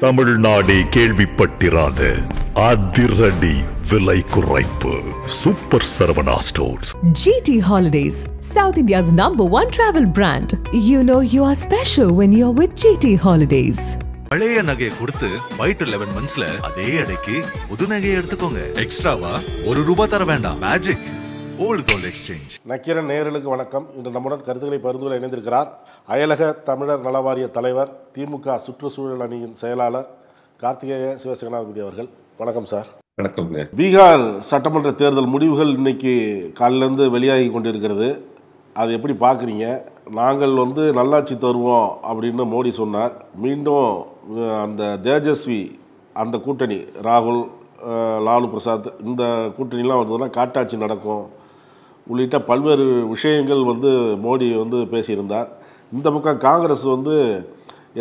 தமிழ்நாடே கேள்விப்பட்டிராத அதிரடி விலை குறைப்பு super Saravana stores. GT Holidays, South India's #1 travel brand. You know you are special when you're with GT Holidays. பழைய நகையை கொடுத்து வைட் 11 மந்த்ஸ்ல அதே எடைக்கு புது நகையை எடுத்துக்கோங்க. எக்ஸ்ட்ராவா ₹1 தர வேண்டாம். Magic old gold exchange. Nakkheeran நேயர்களுக்கு வணக்கம். இன்று நம்முடன் கருத்துக்களை பரிந்துரை இணைந்திருக்கிறார் அயலக தமிழர் நலவாரிய தலைவர், திமுக சுற்றுச்சூழல் அணியின் செயலாளர் கார்த்திகேய சிவசேனாபதி அவர்கள். வணக்கம் சார். வணக்கம். பீகார் சட்டமன்ற தேர்தல் முடிவுகள் இன்னைக்கு காலிலேருந்து வெளியாகி கொண்டிருக்கிறது. அது எப்படி பார்க்குறீங்க? நாங்கள் நல்லாட்சி தருவோம் அப்படின்னு மோடி சொன்னார். மீண்டும் அந்த தேஜஸ்வி அந்த கூட்டணி, ராகுல், லாலு பிரசாத், இந்த கூட்டணிலாம் வந்ததுன்னா காட்டாட்சி நடக்கும் உள்ளிட்ட பல்வேறு விஷயங்கள் மோடி பேசியிருந்தார். இந்த பக்கம் காங்கிரஸ்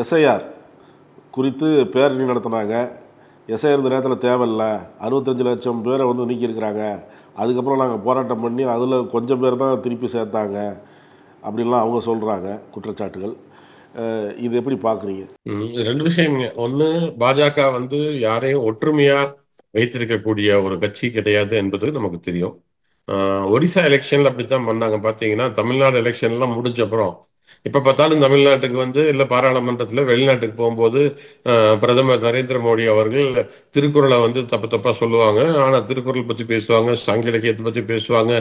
எஸ்ஐஆர் குறித்து பேரணி நடத்தினாங்க. எஸ்ஐஆர் இந்த நேரத்தில் தேவையில்லை, 65 லட்சம் பேரை நீக்கியிருக்கிறாங்க, அதுக்கப்புறம் நாங்கள் போராட்டம் பண்ணி அதில் கொஞ்சம் பேர் தான் திருப்பி சேர்த்தாங்க அப்படின்லாம் அவங்க சொல்கிறாங்க குற்றச்சாட்டுகள். இது எப்படி பார்க்குறீங்க? ரெண்டு விஷயங்க. ஒன்று, பாஜக யாரையும் ஒற்றுமையாக வைத்திருக்கக்கூடிய ஒரு கட்சி கிடையாது என்பது நமக்கு தெரியும். ஒடிசா எலெக்ஷனில் அப்படித்தான் பண்ணாங்க. பார்த்தீங்கன்னா தமிழ்நாடு எலெக்ஷன்லாம் முடிஞ்ச அப்புறம் இப்போ பார்த்தாலும் தமிழ்நாட்டுக்கு இல்லை பாராளுமன்றத்தில் வெளிநாட்டுக்கு போகும்போது பிரதமர் நரேந்திர மோடி அவர்கள் திருக்குறளை தப்பாக சொல்லுவாங்க. ஆனால் திருக்குறள் பற்றி பேசுவாங்க, சங்க இலக்கியத்தை பற்றி பேசுவாங்க,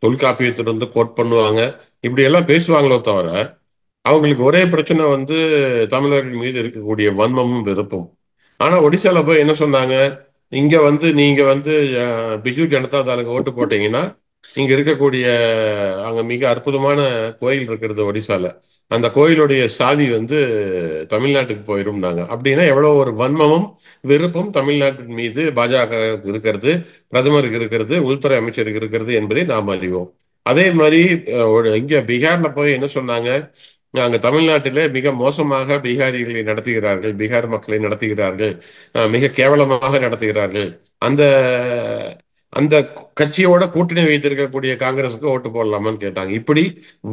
தொல்காப்பியத்தை கோட் பண்ணுவாங்க. இப்படியெல்லாம் பேசுவாங்களோ தவிர அவங்களுக்கு ஒரே பிரச்சனை தமிழர்கள் மீது இருக்கக்கூடிய வன்மமும் வெறுப்பும். ஆனால் ஒடிசாவில் போய் என்ன சொன்னாங்க, இங்கே நீங்கள் பிஜு ஜனதா தளுக்கு ஓட்டு போட்டீங்கன்னா இங்கே இருக்கக்கூடிய அங்கே மிக அற்புதமான கோயில் இருக்கிறது ஒடிசாவில், அந்த கோயிலுடைய சாவி தமிழ்நாட்டுக்கு போயிடும்னாங்க. அப்படின்னா எவ்வளோ ஒரு வன்மமும் வெறுப்பும் தமிழ்நாட்டின் மீது பாஜக இருக்கிறது, பிரதமருக்கு இருக்கிறது, உள்துறை அமைச்சருக்கு இருக்கிறது என்பதை நாம் அறிவோம். அதே மாதிரி இங்கே பீகாரில் போய் என்ன சொன்னாங்க, அங்கே தமிழ்நாட்டிலே மிக மோசமாக பீகாரிகளை நடத்துகிறார்கள், பீகார் மக்களை நடத்துகிறார்கள், மிக கேவலமாக நடத்துகிறார்கள். அந்த அந்த கட்சியோட கூட்டணி வைத்திருக்கக்கூடிய காங்கிரஸுக்கு ஓட்டு போடலாமான்னு கேட்டாங்க. இப்படி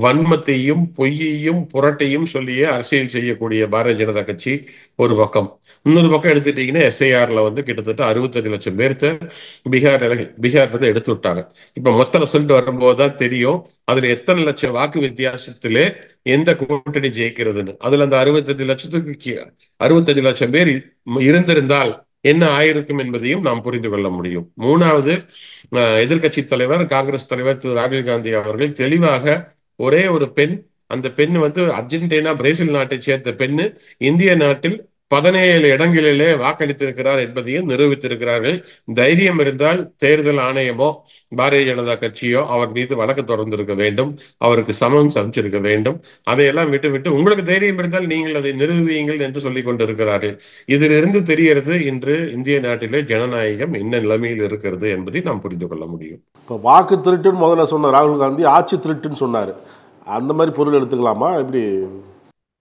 வன்மத்தையும் பொய்யையும் புரட்டையும் சொல்லியே அரசியல் செய்யக்கூடிய பாரதிய ஜனதா கட்சி ஒரு பக்கம். இன்னொரு பக்கம் எடுத்துட்டீங்கன்னா எஸ்ஐஆர்ல கிட்டத்தட்ட 65 லட்சம் பேர்த்த பீகார்ல எடுத்து விட்டாங்க. இப்ப மொத்த ரிசல்ட் வரும்போது தான் தெரியும் அதுல எத்தனை லட்சம் வாக்கு வித்தியாசத்திலே எந்த கூட்டணி ஜெயிக்கிறதுன்னு. அதுல அந்த 65 லட்சம் பேர் இருந்திருந்தால் என்ன ஆயிருக்கும் என்பதையும் நாம் புரிந்து கொள்ள முடியும். மூணாவது, எதிர்கட்சி தலைவர் காங்கிரஸ் தலைவர் திரு ராகுல் காந்தி அவர்கள் தெளிவாக ஒரே ஒரு பெண், அந்த பெண் அர்ஜென்டினா பிரேசில் நாட்டை சேர்ந்த பெண்ணு இந்திய நாட்டில் 17 இடங்களிலே வாக்களித்திருக்கிறார் என்பதையும் நிரூபித்திருக்கிறார்கள். தைரியம் இருந்தால் தேர்தல் ஆணையமோ பாரதிய ஜனதா கட்சியோ அவர் மீது வழக்கு தொடர்ந்திருக்க வேண்டும், அவருக்கு சமன்ஸ் அமைச்சிருக்க வேண்டும். அதையெல்லாம் விட்டு உங்களுக்கு தைரியம் இருந்தால் நீங்கள் அதை நிரூபியுங்கள் என்று சொல்லிக் கொண்டிருக்கிறார்கள். இதிலிருந்து தெரிகிறது இன்று இந்திய நாட்டிலே ஜனநாயகம் என்ன நிலைமையில் இருக்கிறது என்பதை நாம் புரிந்து கொள்ள முடியும். இப்போ வாக்கு திருட்டுன்னு முதல்ல சொன்ன ராகுல் காந்தி ஆட்சி திருட்டுன்னு சொன்னார். அந்த மாதிரி பொருள் எடுத்துக்கலாமா? எப்படி?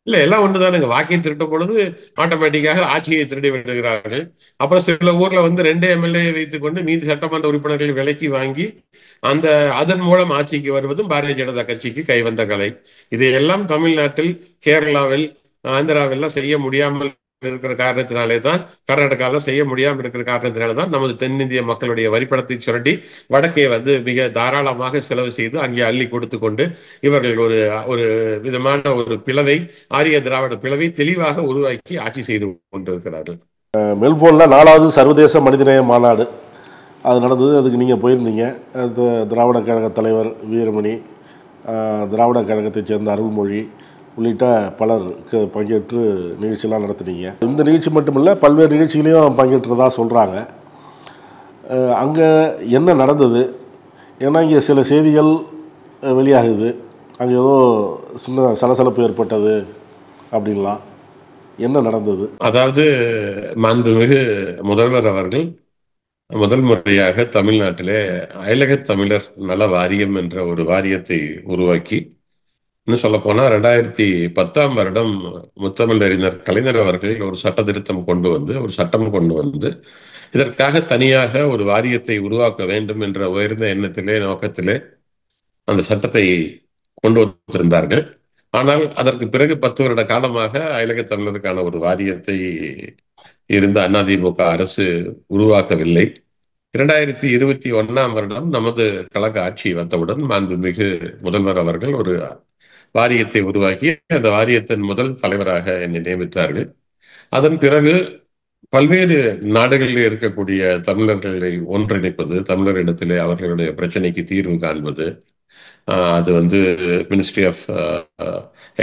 இல்லை, எல்லாம் ஒன்றுதானுங்க. வாக்கை திருட்டும் பொழுது ஆட்டோமேட்டிக்காக ஆட்சியை திருடி விடுகிறார்கள். அப்புறம் சில ஊர்ல 2 எம்எல்ஏ வைத்துக்கொண்டு மீதி சட்டமன்ற உறுப்பினர்களை விலைக்கு வாங்கி அதன் மூலம் ஆட்சிக்கு வருவதும் பாரதிய ஜனதா கட்சிக்கு கைவந்த கலை. இதையெல்லாம் தமிழ்நாட்டில், கேரளாவில், ஆந்திராவெல்லாம் செய்ய முடியாமல் இருக்கிற காரணத்தினாலே தான், கர்நாடகாவில் செய்ய முடியாமல் இருக்கிற காரணத்தினால தான் நமது தென்னிந்திய மக்களுடைய வரிப்பணத்தை சுரண்டி வடக்கே மிக தாராளமாக செலவு செய்து அங்கே அள்ளி கொடுத்து கொண்டு இவர்கள் ஒரு விதமான ஒரு பிளவை, ஆரிய திராவிட பிளவை தெளிவாக உருவாக்கி ஆட்சி செய்து கொண்டிருக்கிறார்கள். மெல்போர்னில் 4வது சர்வதேச மனிதநேய மாநாடு அது நடந்தது. அதுக்கு நீங்கள் போயிருந்தீங்க. திராவிட கழக தலைவர் வீரமணி, திராவிட கழகத்தைச் சேர்ந்த அருள்மொழி உள்ளிட்ட பலர் பங்கேற்று நிகழ்ச்சியெல்லாம் நடத்துனீங்க. இந்த நிகழ்ச்சி மட்டுமில்லை, பல்வேறு நிகழ்ச்சிகளையும் பங்கேற்றதா சொல்கிறாங்க. அங்கே என்ன நடந்தது? ஏன்னா இங்கே சில செய்திகள் வெளியாகுது, அங்கே ஏதோ சின்ன சலசலப்பு ஏற்பட்டது அப்படின்லாம். என்ன நடந்தது? அதாவது மாண்புமிகு முதல்வர் அவர்கள் முதல் முறையாக தமிழ்நாட்டிலே அயலக தமிழர் நல வாரியம் என்ற ஒரு வாரியத்தை உருவாக்கி, இன்னும் சொல்ல போனா 2010ஆம் வருடம் முத்தமிழறிஞர் கலைஞர் அவர்கள் ஒரு சட்ட திருத்தம் ஒரு சட்டம் கொண்டு வந்து இதற்காக தனியாக ஒரு வாரியத்தை உருவாக்க வேண்டும் என்ற உயர்ந்த எண்ணத்திலே, நோக்கத்திலே அந்த சட்டத்தை கொண்டு வந்திருந்தார்கள். ஆனால் அதற்கு பிறகு 10 வருட காலமாக அயலக தமிழருக்கான ஒரு வாரியத்தை இருந்த அதிமுக அரசு உருவாக்கவில்லை. 2021ஆம் வருடம் நமது கழக ஆட்சி வந்தவுடன் மாண்புமிகு முதல்வர் அவர்கள் ஒரு வாரியத்தை உருவாக்கி அந்த வாரியத்தின் முதல் தலைவராக என்னை நியமித்தார்கள். அதன் பிறகு பல்வேறு நாடுகளில் இருக்கக்கூடிய தமிழர்களை ஒன்றிணைப்பது, தமிழரிடத்திலே அவர்களுடைய பிரச்சனைக்கு தீர்வு காண்பது, அது வந்து மினிஸ்ட்ரி ஆஃப்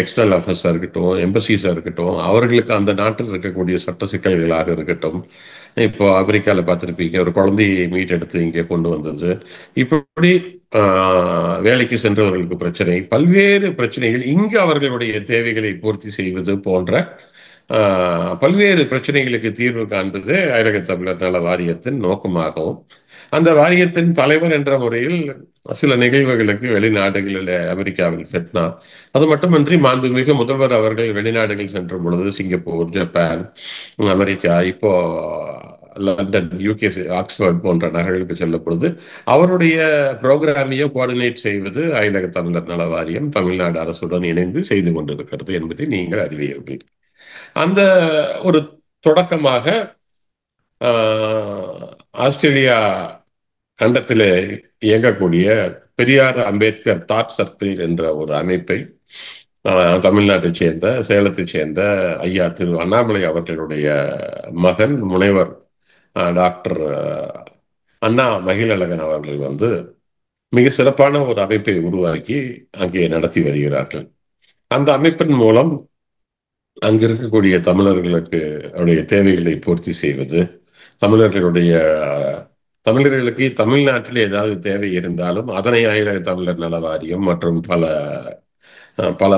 எக்ஸ்டர்னல் அஃபேர்ஸாக இருக்கட்டும், எம்பசிஸாக இருக்கட்டும், அவர்களுக்கு அந்த நாட்டில் இருக்கக்கூடிய சட்ட சிக்கல்களாக இருக்கட்டும். இப்போ ஆப்பிரிக்காவில் பார்த்துருப்பீங்க, ஒரு குழந்தையை மீட்டெடுத்து இங்கே கொண்டு வந்தது. இப்படி வேலைக்கு சென்றவர்களுக்கு பிரச்சனை, பல்வேறு பிரச்சனைகள், இங்கு அவர்களுடைய தேவைகளை பூர்த்தி செய்வது போன்ற பல்வேறு பிரச்சனைகளுக்கு தீர்வு காண்பது அயலக தமிழர் நல வாரியத்தின் நோக்கமாகவும், அந்த வாரியத்தின் தலைவர் என்ற முறையில் சில நிகழ்வுகளுக்கு வெளிநாடுகளில் அமெரிக்காவில் ஃபெட்னா, அது மட்டுமன்றி மாண்புமிகு முதல்வர் அவர்கள் வெளிநாடுகள் சென்ற பொழுது சிங்கப்பூர், ஜப்பான், அமெரிக்கா, இப்போ லண்டன், யூகே, ஆக்ஸ்போர்ட் போன்ற நகர்களுக்கு செல்ல பொழுது அவருடைய புரோகிராமையும் கோஆர்டினேட் செய்வது அயலக தமிழர் நல வாரியம் தமிழ்நாடு அரசுடன் இணைந்து செய்து கொண்டிருக்கிறது என்பதை நீங்கள் அறிவீர்கள். அந்த ஒரு தொடக்கமாக ஆஸ்திரேலியா கண்டத்திலே இயங்கக்கூடிய பெரியார் அம்பேத்கர் தாட் சர்க்கிள் என்ற ஒரு அமைப்பை தமிழ்நாட்டைச் சேர்ந்த, சேலத்தைச் சேர்ந்த ஐயா திரு அண்ணாமலை அவர்களுடைய மகன் முனைவர் டாக்டர் அண்ணா மகிழழகன் அவர்கள் வந்து மிக சிறப்பான ஒரு அமைப்பை உருவாக்கி அங்கே நடத்தி வருகிறார்கள். அந்த அமைப்பின் மூலம் அங்கு இருக்கக்கூடிய தமிழர்களுக்கு அவருடைய தேவைகளை பூர்த்தி செய்வது, தமிழர்களுக்கு தமிழ்நாட்டில் ஏதாவது தேவை இருந்தாலும் அதனை அயலக தமிழர் நல வாரியம் மற்றும் பல பல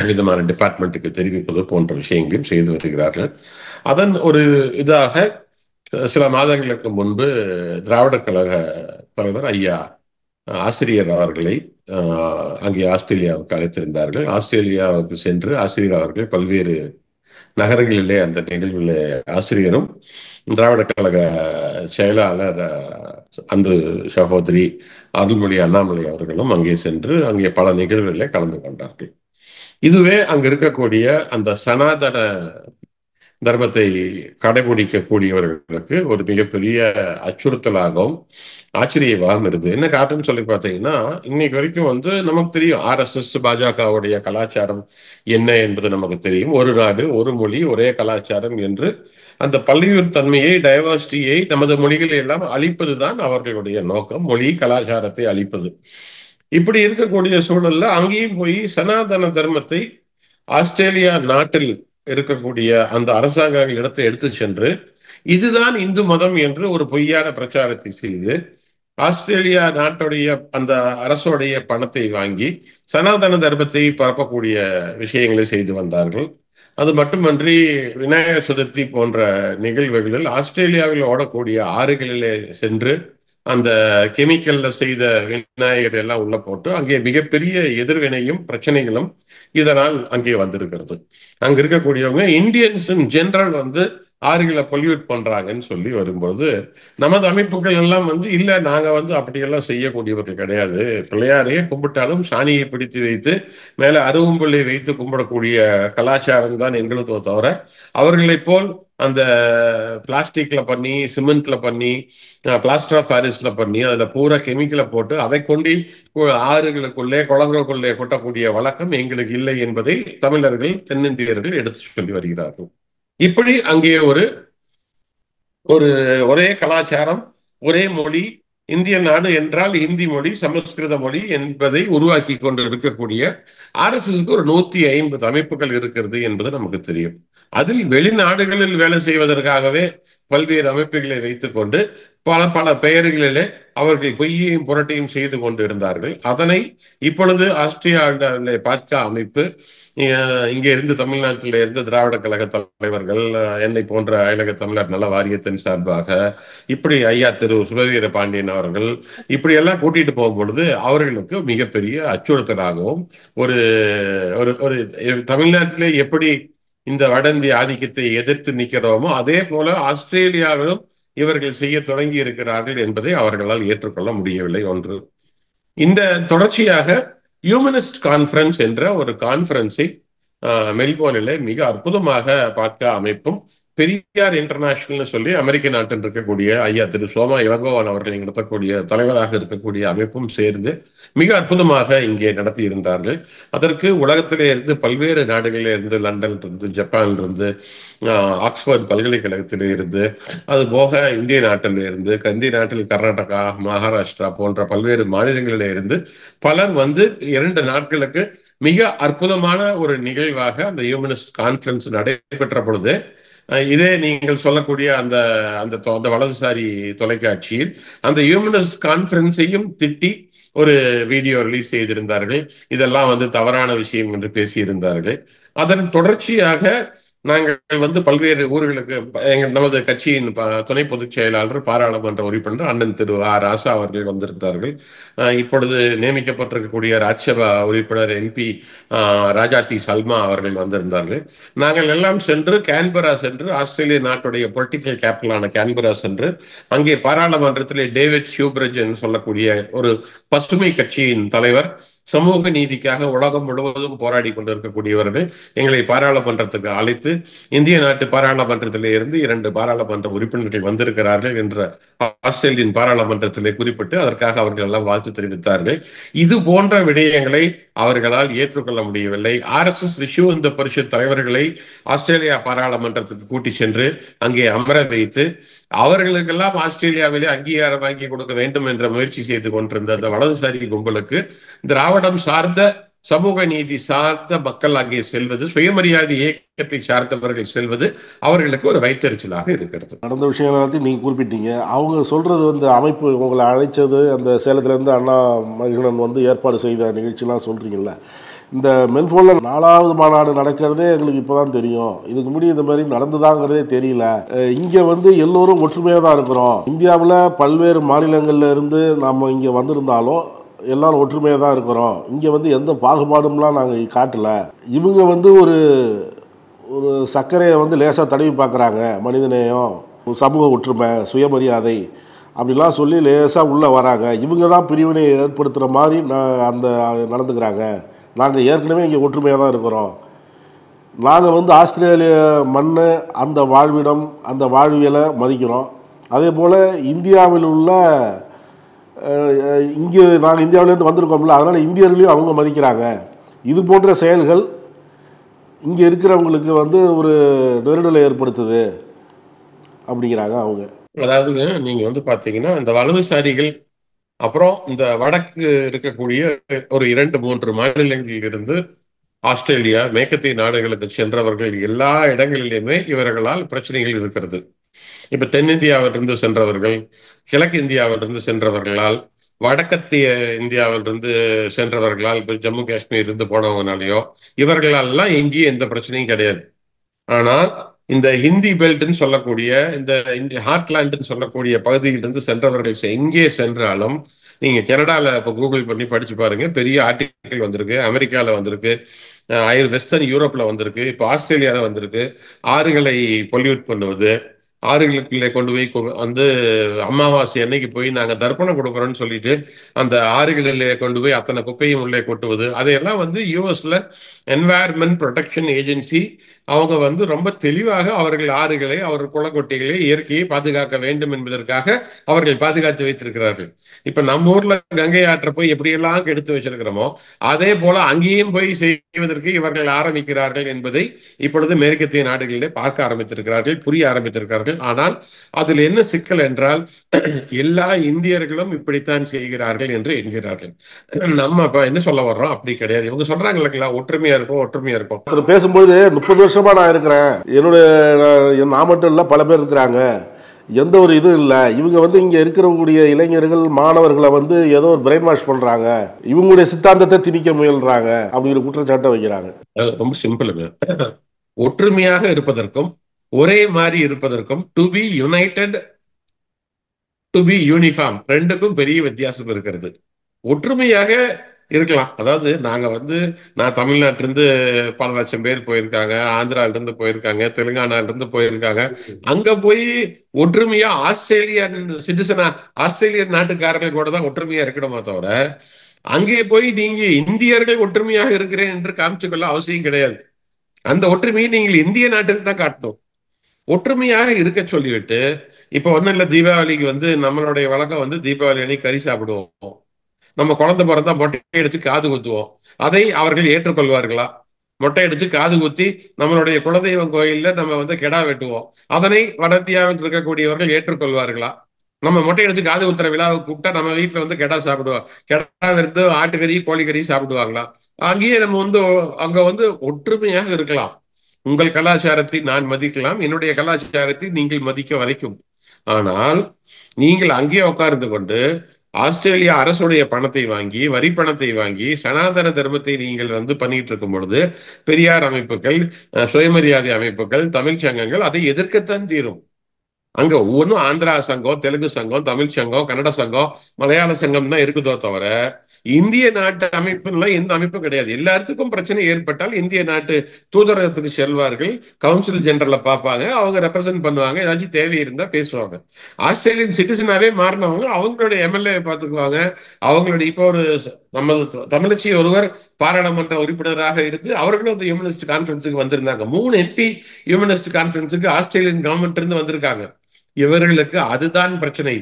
விதமான டிபார்ட்மெண்ட்டுக்கு தெரிவிப்பது போன்ற விஷயங்களையும் செய்து வருகிறார்கள். அதன் ஒரு இதாக சில மாதங்களுக்கு முன்பு திராவிடர் கழக தலைவர் ஐயா ஆசிரியர் அவர்களை அங்கே ஆஸ்திரேலியாவுக்கு அழைத்திருந்தார்கள். ஆஸ்திரேலியாவுக்கு சென்று ஆசிரியர் அவர்கள் பல்வேறு நகரங்களிலே அந்த நிகழ்வில் ஆசிரியரும் திராவிட கழக செயலாளர் அன்று சகோதரி அருள்மொழி அண்ணாமலை அவர்களும் அங்கே சென்று அங்கே பல நிகழ்வுகளிலே கலந்து கொண்டார்கள். இதுவே அங்கு இருக்கக்கூடிய அந்த சனாதன தர்மத்தை கடைபிடிக்கக்கூடியவர்களுக்கு ஒரு மிகப்பெரிய அச்சுறுத்தலாகவும் ஆச்சரியமாகவும் இருந்தது. என்ன காரணம் சொல்லி பார்த்தீங்கன்னா, இன்னைக்கு வரைக்கும் வந்து நமக்கு தெரியும் RSS பாஜகவுடைய கலாச்சாரம் என்ன என்பது நமக்கு தெரியும். ஒரு நாடு, ஒரு மொழி, ஒரே கலாச்சாரம் என்று அந்த பல்லுயிர் தன்மையை, டைவர்சிட்டியை, நமது மொழிகளை எல்லாம் அழிப்பதுதான் அவர்களுடைய நோக்கம், மொழி கலாச்சாரத்தை அழிப்பது. இப்படி இருக்கக்கூடிய சூழல்ல அங்கேயும் போய் சனாதன தர்மத்தை ஆஸ்திரேலியா நாட்டில் இருக்கக்கூடிய அந்த அரசாங்கங்கள் இடத்தை எடுத்து சென்று இதுதான் இந்து மதம் என்று ஒரு பொய்யான பிரச்சாரத்தை செய்து ஆஸ்திரேலியா நாட்டுடைய அந்த அரசுடைய பணத்தை வாங்கி சனாதன தர்மத்தை பரப்பக்கூடிய விஷயங்களை செய்து வந்தார்கள். அது மட்டுமன்றி விநாயகர் சதுர்த்தி போன்ற நிகழ்வுகளில் ஆஸ்திரேலியாவில் ஓடக்கூடிய ஆறுகளிலே சென்று அந்த கெமிக்கல்ல செய்த விநாயகர் எல்லாம் உள்ள போட்டு அங்கே மிகப்பெரிய எதிர்வினையும் பிரச்சனைகளும் இதனால் அங்கே வந்திருக்கிறது. அங்க இருக்கக்கூடியவங்க இந்தியன்ஸ் இன் ஜெனரல் வந்து ஆறுகளை பொல்யூட் பண்றாங்கன்னு சொல்லி வரும்போது நமது அமைப்புகள் எல்லாம் வந்து இல்ல, நாங்க வந்து அப்படியெல்லாம் செய்யக்கூடியவர்கள் கிடையாது, பிள்ளையாரையே கும்பிட்டாலும் சாணியை பிடித்து வைத்து மேல அருவம்புள்ளை வைத்து கும்பிடக்கூடிய கலாச்சாரம் தான் எங்களுக்கு தவிர அவர்களை போல் அந்த பிளாஸ்டிக்ல பண்ணி, சிமெண்ட்ல பண்ணி, பிளாஸ்டர் ஆஃப் பாரிஸ்ல பண்ணி அதுல பூரா கெமிக்கலை போட்டு அதை கொண்டு ஆறுகளுக்குள்ளே குளங்களுக்குள்ளே கொட்டக்கூடிய வழக்கம் எங்களுக்கு இல்லை என்பதை தமிழர்கள், தென்னிந்தியர்கள் எடுத்து சொல்லி வருகிறார்கள். இப்படி அங்கே ஒரு ஒரே கலாச்சாரம், ஒரே மொழி, இந்திய நாடு என்றால் இந்தி மொழி, சமஸ்கிருத மொழி என்பதை உருவாக்கி கொண்டு இருக்கக்கூடிய RSSக்கு ஒரு 150 அமைப்புகள் இருக்கிறது என்பது நமக்கு தெரியும். அதில் வெளிநாடுகளில் வேலை செய்வதற்காகவே பல்வேறு அமைப்புகளை வைத்துக் கொண்டு பல பல பெயர்களிலே அவர்கள் பொய்யையும் புரட்டையும் செய்து கொண்டு இருந்தார்கள். அதனை இப்பொழுது ஆஸ்திரேலியாவிலே பாட்கா அமைப்பு, இங்கே இருந்து தமிழ்நாட்டில இருந்து திராவிட கழக தலைவர்கள், என்னை போன்ற அயலக தமிழர் நல வாரியத்தின் சார்பாக இப்படி ஐயா திரு சுபவீர பாண்டியன் அவர்கள் இப்படி எல்லாம் கூட்டிட்டு போகும் பொழுது அவர்களுக்கு மிகப்பெரிய அச்சுறுத்தலாகவும் ஒரு ஒரு தமிழ்நாட்டிலே எப்படி இந்த வட இந்திய ஆதிக்கத்தை எதிர்த்து நிற்கிறோமோ அதே போல ஆஸ்திரேலியாவிலும் இவர்கள் செய்ய தொடங்கி இருக்கிறார்கள் என்பதை அவர்களால் ஏற்றுக்கொள்ள முடியவில்லை. ஒன்று, இந்த தொடர்ச்சியாக ஹியூமனிஸ்ட் கான்ஃபரன்ஸ் என்ற ஒரு கான்ஃபரன்ஸை மெல்போர்னில் மிக அற்புதமாக பாட்கா அமைப்பும் பெரியார் இன்டர்நேஷனல்னு சொல்லி அமெரிக்க நாட்டில் இருக்கக்கூடிய ஐயா திரு சோமா இளங்கோவன் அவர்கள் நடத்தக்கூடிய தலைவராக இருக்கக்கூடிய அமைப்பும் சேர்ந்து மிக அற்புதமாக இங்கே நடத்தி இருந்தார்கள். அதற்கு உலகத்திலே இருந்து பல்வேறு நாடுகளிலே இருந்து, லண்டன் இருந்து, ஜப்பான் இருந்து, ஆக்ஸ்போர்ட் பல்கலைக்கழகத்திலே இருந்து, அது போக இந்திய நாட்டில் இருந்து, இந்திய நாட்டில் கர்நாடகா, மகாராஷ்டிரா போன்ற பல்வேறு மாநிலங்களிலே இருந்து பலர் வந்து 2 நாட்களுக்கு மிக அற்புதமான ஒரு நிகழ்வாக அந்த ஹியூமனிஸ்ட் கான்ஃபரன்ஸ் நடைபெற்ற பொழுது இதே நீங்கள் சொல்லக்கூடிய அந்த அந்த வலதுசாரி தொலைக்காட்சியில் அந்த ஹியூமனிஸ்ட் கான்ஃபரன்ஸையும் திட்டி ஒரு வீடியோ ரிலீஸ் செய்திருந்தார்கள். இதெல்லாம் வந்து தவறான விஷயம் என்று பேசியிருந்தார்கள். அதன் தொடர்ச்சியாக நாங்கள் வந்து பல்வேறு ஊர்களுக்கு நமது கட்சியின் துணை பொதுச் செயலாளர், பாராளுமன்ற உறுப்பினர் அண்ணன் திரு ராசா அவர்கள் வந்திருந்தார்கள். இப்பொழுது நியமிக்கப்பட்டிருக்கக்கூடிய ராஜ்யசபா உறுப்பினர் MP ராஜாத்தி சல்மா அவர்கள் வந்திருந்தார்கள். நாங்கள் எல்லாம் சென்று கேன்பரா சென்று, ஆஸ்திரேலிய நாட்டுடைய பொலிட்டிக்கல் கேபிட்டலான கேன்பரா சென்று, அங்கே பாராளுமன்றத்திலே டேவிட் ஹியூப்ரிட்ஜ் என்று சொல்லக்கூடிய ஒரு பசுமை கட்சியின் தலைவர், சமூக நீதிக்காக உலகம் முழுவதும் போராடி கொண்டிருக்கக்கூடியவர்கள் எங்களை பாராளுமன்றத்துக்கு அழைத்து, இந்திய நாட்டு பாராளுமன்றத்திலே இருந்து 2 பாராளுமன்ற உறுப்பினர்கள் வந்திருக்கிறார்கள் என்ற ஆஸ்திரேலியன் பாராளுமன்றத்திலே குறிப்பிட்டு அதற்காக அவர்கள் எல்லாம் வாழ்த்து தெரிவித்தார்கள். இது போன்ற விடயங்களை அவர்களால் ஏற்றுக்கொள்ள முடியவில்லை. RSS விஸ்வ இந்து பரிஷத் தலைவர்களை ஆஸ்திரேலியா பாராளுமன்றத்துக்கு கூட்டி சென்று அங்கே அமர வைத்து அவர்களுக்கெல்லாம் ஆஸ்திரேலியாவிலே அங்கீகாரம் வாங்கி கொடுக்க வேண்டும் என்ற முயற்சி செய்து கொண்டிருந்த அந்த வலதுசாரி கும்பலுக்கு திராவிடம் சார்ந்த, சமூக நீதி சார்ந்த மக்கள் அங்கே செல்வது, சுயமரியாதை இயக்கத்தை சார்ந்தவர்கள் செல்வது அவர்களுக்கு ஒரு வைத்தறிச்சலாக இருக்கிறது. நடந்த விஷயங்களை பற்றி நீங்கள் குறிப்பிட்டீங்க. அவங்க சொல்றது வந்து அமைப்பு உங்களை அழைச்சது, அந்த சேலத்திலேருந்து அண்ணா மகிழன் வந்து ஏற்பாடு செய்த நிகழ்ச்சிலாம் சொல்றீங்கல்ல, இந்த மெல்போர்னில் 4வது மாநாடு நடக்கிறதே எங்களுக்கு இப்போதான் தெரியும். இதுக்கு முன்னாடி இந்த மாதிரி நடந்துதாங்கிறதே தெரியல. இங்கே வந்து எல்லோரும் ஒற்றுமையாக தான் இருக்கிறோம். இந்தியாவில் பல்வேறு மாநிலங்கள்ல இருந்து நம்ம இங்கே வந்திருந்தாலும் எல்லாரும் ஒற்றுமையாக தான் இருக்கிறோம். இங்கே வந்து எந்த பாகுபாடும்லாம் நாங்கள் காட்டல. இவங்க வந்து ஒரு சர்க்கரையை வந்து லேசாக தடவி பார்க்குறாங்க. மனிதநேயம், சமூக ஒற்றுமை, சுயமரியாதை அப்படிலாம் சொல்லி லேசாக உள்ளே வராங்க. இவங்க தான் பிரிவினை ஏற்படுத்துகிற மாதிரி அந்த நடந்துக்கிறாங்க. நாங்கள் ஏற்கனவே இங்கே ஒற்றுமையாக தான் இருக்கிறோம். நாங்கள் வந்து ஆஸ்திரேலிய மண், அந்த வாழ்விடம், அந்த வாழ்வியலை மதிக்கிறோம். அதே போல் இந்தியாவில் உள்ள இங்கே நாங்கள் இந்தியாவிலேருந்து வந்திருக்கோம்ல, அதனால் இந்தியர்களையும் அவங்க மதிக்கிறாங்க. இது போன்ற செயல்கள் இங்கே இருக்கிறவங்களுக்கு வந்து ஒரு நெருடலை ஏற்படுத்துது அப்படிங்கிறாங்க அவங்க. அதாவது நீங்க வந்து பாத்தீங்கன்னா இந்த வலதுசாரிகள், அப்புறம் இந்த வடக்கு இருக்கக்கூடிய ஒரு 2-3 மாநிலங்களில் இருந்து ஆஸ்திரேலியா, மேற்கத்திய நாடுகளுக்கு சென்றவர்கள் எல்லா இடங்களிலுமே இவர்களால் பிரச்சனைகள் இருக்கிறது. இப்ப தென்னிந்தியாவிலிருந்து சென்றவர்கள், கிழக்கு இந்தியாவிலிருந்து சென்றவர்களால், வடக்கத்திய இந்தியாவிலிருந்து சென்றவர்களால், இப்ப ஜம்மு காஷ்மீர் இருந்து போனவங்கனாலேயோ இவர்களாலாம் எங்கேயும் எந்த பிரச்சனையும் கிடையாது. ஆனால் இந்த ஹிந்தி பெல்ட்னு சொல்லக்கூடிய, இந்த ஹார்ட்லாண்டுன்னு சொல்லக்கூடிய பகுதியிலிருந்து சென்றவர்கள் எங்கே சென்றாலும், நீங்க கனடால இப்போ கூகுள் பண்ணி படிச்சு பாருங்க, பெரிய ஆர்டிக்கல் வந்திருக்கு, அமெரிக்கால வந்திருக்கு, வெஸ்டர்ன் யூரோப்ல வந்திருக்கு, இப்போ ஆஸ்திரேலியாவில் வந்திருக்கு. ஆறுகளை பொல்யூட் பண்ணுவது, ஆறுகளுக்குள்ளே கொண்டு போய் வந்து அமாவாசை அன்னைக்கு போய் நாங்கள் தர்ப்பணம் கொடுக்குறோன்னு சொல்லிட்டு அந்த ஆறுகளிலே கொண்டு போய் அத்தனை குப்பையும் உள்ளே கொட்டுவது, அதையெல்லாம் வந்து யூஎஸ்ல என்வாயர்மெண்ட் ப்ரொடெக்ஷன் ஏஜென்சி அவங்க வந்து ரொம்ப தெளிவாக அவர்கள் ஆறுகளை, அவர்கள் குளக்கொட்டைகளை, இயற்கையை பாதுகாக்க வேண்டும் என்பதற்காக அவர்கள் பாதுகாத்து வைத்திருக்கிறார்கள். இப்ப நம்ம ஊர்ல கங்கை ஆற்றை போய் எப்படியெல்லாம் கெடுத்து வச்சிருக்கிறோமோ அதே போல அங்கேயும் போய் செய்வதற்கு இவர்கள் ஆரம்பிக்கிறார்கள் என்பதை இப்பொழுது மேற்கத்திய நாடுகளிலே பார்க்க ஆரம்பித்திருக்கிறார்கள், புரிய ஆரம்பித்திருக்கிறார்கள். ஆனால் அதில் என்ன சிக்கல் என்றால், எல்லா இந்தியர்களும் இப்படித்தான் செய்கிறார்கள் என்று என்கிறார்கள். நம்ம இப்ப என்ன சொல்ல வர்றோம், அப்படி கிடையாது. இவங்க சொல்றாங்க இல்லைங்களா, ஒற்றுமையா இருக்கும், ஒற்றுமையா இருக்கும். பேசும்போது 30 வருஷமா நான் இருக்கிறேன், என்னுடைய நான் மட்டும் இல்லை பல பேர் இருக்கிறாங்க, எந்த ஒரு இதுவும் இல்லை. இவங்க வந்து இங்கே இருக்கக்கூடிய இளைஞர்கள், மாணவர்களை வந்து ஏதோ ஒரு பிரெயின் வாஷ் பண்றாங்க, இவங்களுடைய சித்தாந்தத்தை திணிக்க முயல்றாங்க அப்படிங்கிற குற்றச்சாட்டை வைக்கிறாங்க. ரொம்ப சிம்பிளுங்க. ஒற்றுமையாக இருப்பதற்கும் ஒரே மாதிரி இருப்பதற்கும், to be united, to be uniform, ரெண்டுக்கும் பெரிய வித்தியாசம் இருக்கிறது. ஒற்றுமையாக இருக்கலாம். அதாவது நாங்க வந்து, நான் தமிழ்நாட்டிலிருந்து பல லட்சம் பேர் போயிருக்காங்க, ஆந்திரால இருந்து போயிருக்காங்க, தெலுங்கானால இருந்து போயிருக்காங்க. அங்க போய் ஒற்றுமையா ஆஸ்திரேலியன் சிட்டிசனா, ஆஸ்திரேலியன் நாட்டுக்காரர்கள் கூட தான் ஒற்றுமையா இருக்கணுமா தவிர, அங்கே போய் நீங்க இந்தியர்கள் ஒற்றுமையாக இருக்கிறேன் என்று காமிச்சுக்கொள்ள அவசியம் கிடையாது. அந்த ஒற்றுமையை நீங்கள் இந்திய நாட்டில் தான் காட்டணும். ஒற்றுமையாக இருக்க சொல்லிவிட்டு, இப்ப ஒண்ணும் இல்ல, தீபாவளிக்கு வந்து நம்மளுடைய வழக்கம் வந்து தீபாவளி அன்னைக்கு கறி சாப்பிடுவோம். நம்ம குழந்தை பிறந்தா மொட்டை அடிச்சு காது குத்துவோம். அதை அவர்கள் ஏற்றுக்கொள்வார்களா? மொட்டை அடிச்சு காது குத்தி நம்மளுடைய குலதெய்வம் கோயில்ல நம்ம வந்து கெடா வெட்டுவோம். அதனை வட இந்தியாவில் இருக்கக்கூடியவர்கள் ஏற்றுக்கொள்வார்களா? நம்ம மொட்டை அடிச்சு காது குத்துற விழாவுக்கு கூப்பிட்டா நம்ம வீட்டுல வந்து கெடா சாப்பிடுவோம். கெடா விருந்து ஆட்டுக்கறி கோழிக்கறி சாப்பிடுவாங்களா? அங்கேயே நம்ம வந்து அங்க வந்து ஒற்றுமையாக இருக்கலாம். உங்கள் கலாச்சாரத்தை நான் மதிக்கலாம், என்னுடைய கலாச்சாரத்தை நீங்கள் மதிக்க வரைக்கும். ஆனால் நீங்கள் அங்கே உட்கார்ந்து கொண்டு ஆஸ்திரேலியா அரசுடைய பணத்தை வாங்கி, வரி பணத்தை வாங்கி, சனாதன தர்மத்தை நீங்கள் வந்து பண்ணிட்டு இருக்கும் பொழுது, பெரியார் அமைப்புகள், சுயமரியாதை அமைப்புகள், தமிழ் சங்கங்கள் அதை எதிர்க்கத்தான் தீரும். அங்க ஒவ்வொன்றும் ஆந்திரா சங்கம், தெலுங்கு சங்கம், தமிழ் சங்கம், கன்னட சங்கம், மலையாள சங்கம் தான் இருக்குதோ தவிர இந்திய நாட்டு அமைப்புலாம் எந்த அமைப்பும் கிடையாது. எல்லாத்துக்கும் பிரச்சனை ஏற்பட்டால் இந்திய நாட்டு தூதரகத்துக்கு செல்வார்கள், கவுன்சில் ஜெனரலை பார்ப்பாங்க, அவங்க ரெப்ரசென்ட் பண்ணுவாங்க, ஏதாச்சும் தேவை இருந்தா பேசுவாங்க. ஆஸ்திரேலியன் சிட்டிசனாவே மாறினவங்க அவங்களுடைய எம்எல்ஏ பார்த்துக்குவாங்க. அவங்களுடைய இப்போ ஒரு நம்ம தமிழச்சி ஒருவர் பாராளுமன்ற உறுப்பினராக இருந்து அவர்களும் அந்த ஹியூமனிஸ்ட் கான்ஃபரன்ஸுக்கு வந்திருந்தாங்க. 3 MP ஹியூமனிஸ்ட் கான்ஃபரன்ஸுக்கு ஆஸ்திரேலியன் கவர்மெண்ட் இருந்து வந்திருக்காங்க. இவர்களுக்கு அதுதான் பிரச்சனை.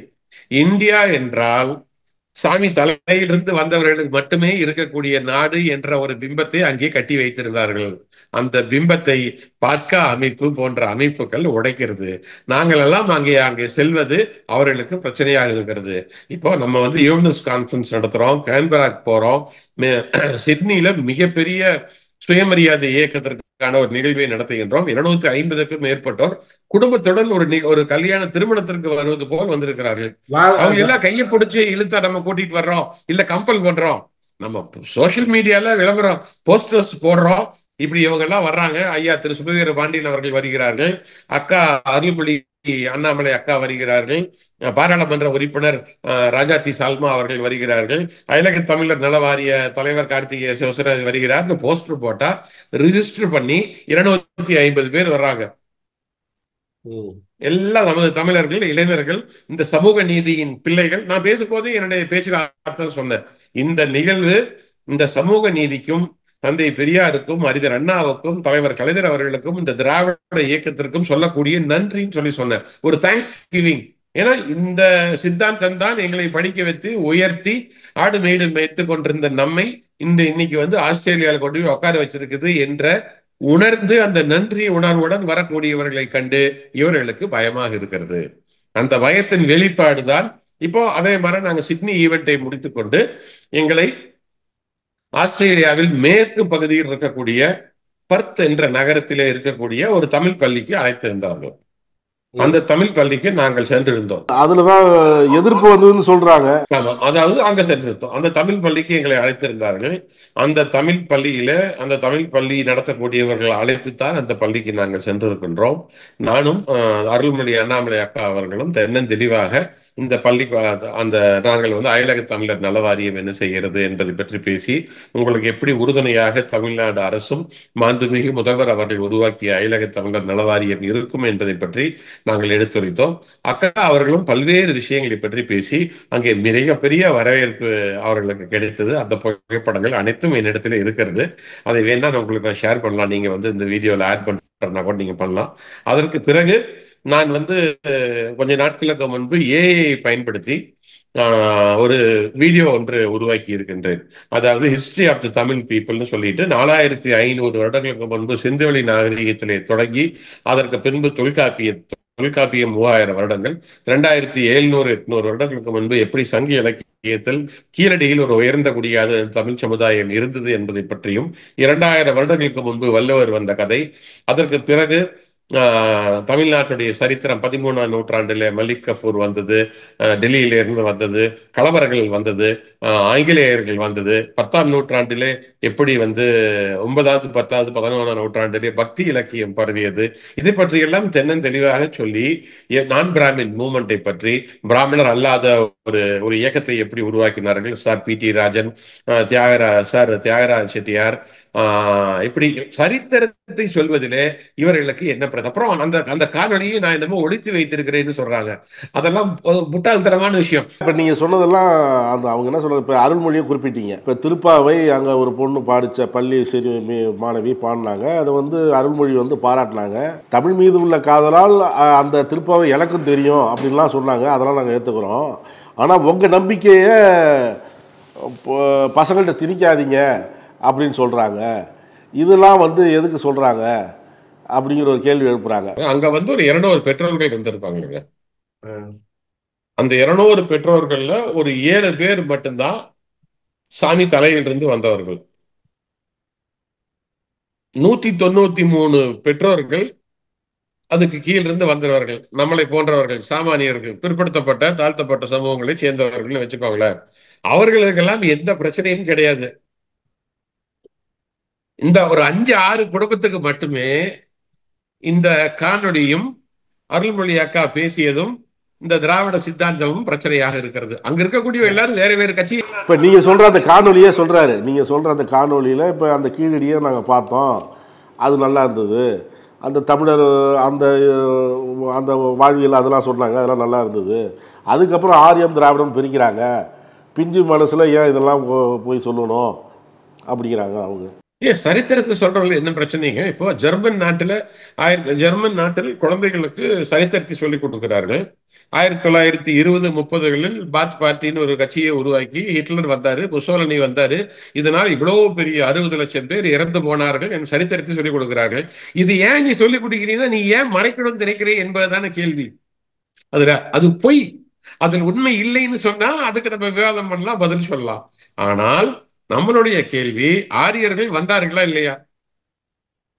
இந்தியா என்றால் சாமி தலையிலிருந்து வந்தவர்களுக்கு மட்டுமே இருக்கக்கூடிய நாடு என்ற ஒரு பிம்பத்தை அங்கே கட்டி வைத்திருந்தார்கள். அந்த பிம்பத்தை பாட்கா அமைப்பு போன்ற அமைப்புகள் உடைக்கிறது. நாங்கள் எல்லாம் அங்கே செல்வது அவர்களுக்கு பிரச்சனையாக இருக்கிறது. இப்போ நம்ம வந்து யூனிஸ் கான்ஃபரன்ஸ் நடத்துறோம், கேன்பராக்கு போறோம், சிட்னியில மிகப்பெரிய சுயமரியாதை இயக்கத்திற்கான ஒரு நிகழ்வை நடத்துகின்றோம். 250க்கும் மேற்பட்டோர் குடும்பத்துடன் ஒரு கல்யாண திருமணத்திற்கு வருவது போல் வந்திருக்கிறார்கள். அவங்க எல்லாம் கையை பிடிச்சி இழுத்தா நம்ம கூட்டிட்டு வர்றோம், இல்ல கம்பல் பண்றோம். நம்ம சோசியல் மீடியால விளம்பரம் போஸ்டர்ஸ் போடுறோம். இப்படி இவங்க எல்லாம் வர்றாங்க. ஐயா திரு சுபவீர பாண்டியன் அவர்கள் வருகிறார்கள், அக்கா அருள்மொழி அண்ணாமலை அக்கா வருகிறார்கள், பாராளுமன்ற உறுப்பினர் ராஜாத்தி சால்மா அவர்கள் வருகிறார்கள், அயலக தமிழர் நல வாரிய தலைவர் கார்த்திகேய சிவசராஜ் வருகிறார். போஸ்டர் போட்டா ரிஜிஸ்டர் பண்ணி 250 பேர் வர்றாங்க. எல்லாம் நமது தமிழர்கள், இளைஞர்கள், இந்த சமூக நீதியின் பிள்ளைகள். நான் பேசும்போது என்னுடைய பேச்சில் அர்த்தம் சொன்னேன். இந்த நிகழ்வு இந்த சமூக நீதிக்கும், தந்தை பெரியாருக்கும், அறிஞர் அண்ணாவுக்கும், தலைவர் கலைஞர் அவர்களுக்கும், இந்த திராவிட இயக்கத்திற்கும் சொல்லக்கூடிய நன்றின்னு சொல்லி சொன்னேன். ஒரு தேங்க்ஸ் கிவிங். ஏன்னா இந்த சித்தாந்தம் தான் எங்களை படிக்க வைத்து உயர்த்தி ஆடு மேடு மேய்த்து கொண்டிருந்த நம்மை இன்னைக்கு வந்து ஆஸ்திரேலியாவில் கொண்டு போய் உட்கார வச்சிருக்குது என்ற உணர்ந்து அந்த நன்றி உணர்வுடன் வரக்கூடியவர்களை கண்டு இவர்களுக்கு பயமாக இருக்கிறது. அந்த பயத்தின் வெளிப்பாடுதான் இப்போ. அதே மாதிரி நாங்க சிட்னி ஈவெண்டை முடித்துக்கொண்டு எங்களை ஆஸ்திரேலியாவில் மேற்கு பகுதியில் இருக்கக்கூடிய பர்த் என்ற நகரத்திலே இருக்கக்கூடிய ஒரு தமிழ் பள்ளிக்கு அழைத்திருந்தார்கள். அந்த தமிழ் பள்ளிக்கு நாங்கள் சென்றிருந்தோம். அதுலதான் எதிர்ப்பு வந்ததுன்னு சொல்றாங்க. ஆமா, அதாவது அங்க சென்றிருந்தோம். அந்த தமிழ் பள்ளிக்கு எங்களை அழைத்திருந்தார்கள். அந்த தமிழ் பள்ளியில அந்த தமிழ் பள்ளி நடத்தக்கூடியவர்கள் அழைத்துத்தான் அந்த பள்ளிக்கு நாங்கள் சென்றிருக்கின்றோம். நானும் அருள்மொழி அண்ணாமலை அக்கா அவர்களும் தெளிவாக இந்த பள்ளி அந்த நாங்கள் வந்து அயலக தமிழர் நல வாரியம் என்ன செய்கிறது என்பதை பற்றி பேசி, உங்களுக்கு எப்படி உறுதுணையாக தமிழ்நாடு அரசும் மாண்புமிகு முதல்வர் அவர்கள் உருவாக்கிய அயலக தமிழர் நல வாரியம் இருக்கும் என்பதை பற்றி நாங்கள் எடுத்துரைத்தோம். அக்கா அவர்களும் பல்வேறு விஷயங்களை பற்றி பேசி அங்கே மிகப்பெரிய வரவேற்பு அவர்களுக்கு கிடைத்தது. அந்த புகைப்படங்கள் அனைத்தும் என்னிடத்துல இருக்கிறது. அதை வேணா நான் உங்களுக்கு நான் ஷேர் பண்ணலாம். நீங்க வந்து இந்த வீடியோவில் ஆட் பண்றதுனா கூட நீங்க பண்ணலாம். அதற்கு பிறகு நான் வந்து கொஞ்ச நாட்களுக்கு முன்பு ஏஐ பயன்படுத்தி ஒரு வீடியோ ஒன்று உருவாக்கி இருக்கின்றேன். அதாவது ஹிஸ்டரி ஆஃப் த தமிழ் பீப்புள்னு சொல்லிட்டு 4500 வருடங்களுக்கு முன்பு சிந்துவெளி நாகரிகத்திலே தொடங்கி அதற்கு பின்பு தொல்காப்பியம் 3000 வருடங்கள், 2700-800 வருடங்களுக்கு முன்பு எப்படி சங்க இலக்கியத்தில் கீழடியில் ஒரு உயர்ந்த குடியாத தமிழ் சமுதாயம் இருந்தது என்பதை பற்றியும், 2000 வருடங்களுக்கு முன்பு வள்ளுவர் வந்த கதை, அதற்கு பிறகு தமிழ்நாட்டுடைய சரித்திரம் 13ஆம் நூற்றாண்டில் மலிக் கஃபூர் வந்தது, டெல்லியில இருந்து வந்தது, கலவரங்கள் வந்தது, ஆங்கிலேயர்கள் வந்தது, 10ஆம் நூற்றாண்டிலே எப்படி வந்து 9வது 10வது 11ஆம் நூற்றாண்டிலே பக்தி இலக்கியம் பரவியது, இதை பற்றியெல்லாம் தெளிவாக சொல்லி நான் பிராமின் மூமெண்டை பற்றி, பிராமணர் அல்லாத ஒரு இயக்கத்தை எப்படி உருவாக்கினார்கள் சார் PT ராஜன், தியாகராஜ் செட்டியார், இப்படி சரித்திரத்தை சொல்வதிலே இவர்களுக்கு என்ன பிரச்சனை. அப்புறம் அந்த அந்த காணொலியை நான் என்னமோ ஒழித்து வைத்திருக்கிறேன்னு சொல்றாங்க. அதெல்லாம் ஒரு முட்டாள்தனமான விஷயம். இப்போ நீங்கள் சொன்னதெல்லாம் அந்த அவங்க என்ன சொல்கிறது, இப்போ அருள்மொழியை குறிப்பிட்டீங்க. இப்போ திருப்பாவை அங்கே ஒரு பொண்ணு பாடிச்ச பள்ளி சிறு மாணவி பாடினாங்க, அதை வந்து அருள்மொழி வந்து பாராட்டினாங்க. தமிழ் மீது உள்ள காதலால் அந்த திருப்பாவை எனக்கும் தெரியும் அப்படின்லாம் சொன்னாங்க. அதெல்லாம் நாங்கள் ஏற்றுக்கிறோம். ஆனால் உங்கள் நம்பிக்கையை பசங்கள்கிட்ட திணிக்காதீங்க அப்படின்னு சொல்கிறாங்க. இதெல்லாம் வந்து எதுக்கு சொல்கிறாங்க அப்படிங்கிற ஒரு கேள்வி எழுப்புறாங்க. அங்க வந்து ஒரு 200 பெற்றோர்கள் இருந்திருப்பாங்க. அந்த 200 பெற்றோர்கள்ல ஒரு 7 பேர் மட்டும்தான் சாமி தலையிலிருந்து வந்தவர்கள். 193 பெற்றோர்கள் அதுக்கு கீழிருந்து வந்தவர்கள், நம்மளை போன்றவர்கள், சாமானியர்கள், பிற்படுத்தப்பட்ட தாழ்த்தப்பட்ட சமூகங்களை சேர்ந்தவர்கள் வச்சுக்கோங்களேன். அவர்களுக்கெல்லாம் எந்த பிரச்சனையும் கிடையாது. இந்த ஒரு 5-6 குடும்பத்துக்கு மட்டுமே இந்த காணொளியும் அருள்மொழி அக்கா பேசியதும் இந்த திராவிட சித்தாந்தமும் பிரச்சனையாக இருக்கிறது. அங்க இருக்கக்கூடிய எல்லாரும் வேற வேறு கட்சி. இப்போ நீங்க சொல்ற அந்த காணொலியே சொல்றாரு, நீங்க சொல்ற அந்த காணொலியில இப்போ அந்த கீழடியை நாங்கள் பார்த்தோம், அது நல்லா இருந்தது, அந்த தமிழர் அந்த அந்த வாழ்வியல் அதெல்லாம் சொன்னாங்க, அதெல்லாம் நல்லா இருந்தது. அதுக்கப்புறம் ஆரியம் திராவிடம் பிரிக்கிறாங்க, பிஞ்சு மனசுல ஏன் இதெல்லாம் போய் சொல்லணும் அப்படிங்கிறாங்க அவங்க. சரித்திரத்தை சொல்றவங்க என்ன பிரச்சனைங்க? இப்போ ஜெர்மன் நாட்டில் குழந்தைகளுக்கு சரித்திரத்தை சொல்லிக் கொடுக்கிறார்கள். 1920-30களில் பாத் பார்ட்டின்னு ஒரு கட்சியை உருவாக்கி ஹிட்லர் வந்தாரு, முசோலினி வந்தாரு. இதனால் இவ்வளவு பெரிய 60 லட்சம் பேர் இறந்து போனார்கள் என் சரித்திரத்தை சொல்லிக் கொடுக்கிறார்கள். இது ஏன் நீ சொல்லிக் கொடுக்கிறீங்கன்னா நீ ஏன் மறைக்கணும் நினைக்கிறே என்பதுதான கேள்வி. அது பொய். அதில் உண்மை இல்லைன்னு சொன்னா அதுக்கு நம்ம விவாதம் பண்ணலாம், பதில் சொல்லலாம். ஆனால் நம்மளுடைய கேள்வி, ஆரியர்கள் வந்தார்களா இல்லையா?